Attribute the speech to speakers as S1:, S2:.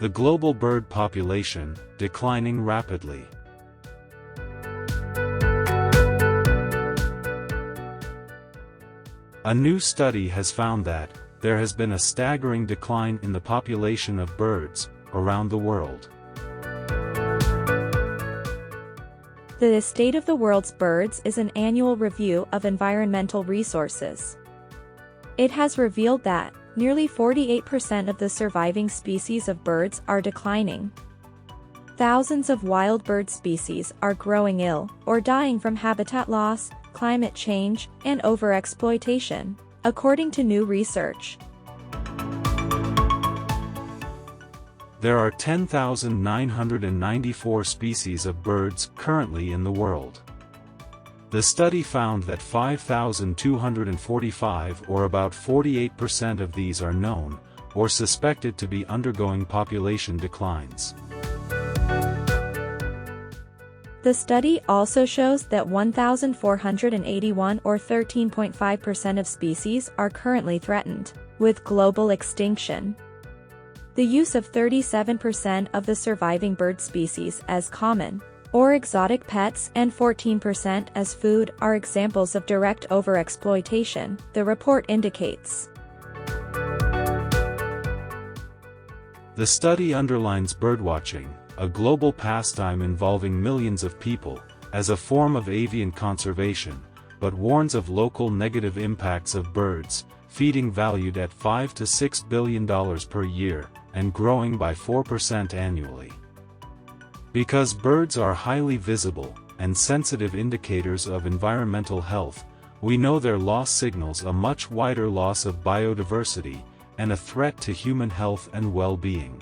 S1: The global bird population, declining rapidly. A new study has found that there has been a staggering decline in the population of birds around the world.
S2: The State of the World's Birds is an annual review of environmental resources. It has revealed that nearly 48% of the surviving species of birds are declining. Thousands of wild bird species are growing ill or dying from habitat loss, climate change, and overexploitation, according to new research.
S1: There are 10,994 species of birds currently in the world. The study found that 5,245, or about 48% of these, are known or suspected to be undergoing population declines.
S2: The study also shows that 1,481, or 13.5% of species, are currently threatened with global extinction. The use of 37% of the surviving bird species as common or exotic pets and 14% as food are examples of direct overexploitation, the report indicates.
S1: The study underlines birdwatching, a global pastime involving millions of people, as a form of avian conservation, but warns of local negative impacts of birds, feeding valued at $5 to $6 billion per year, and growing by 4% annually. Because birds are highly visible and sensitive indicators of environmental health, we know their loss signals a much wider loss of biodiversity and a threat to human health and well-being.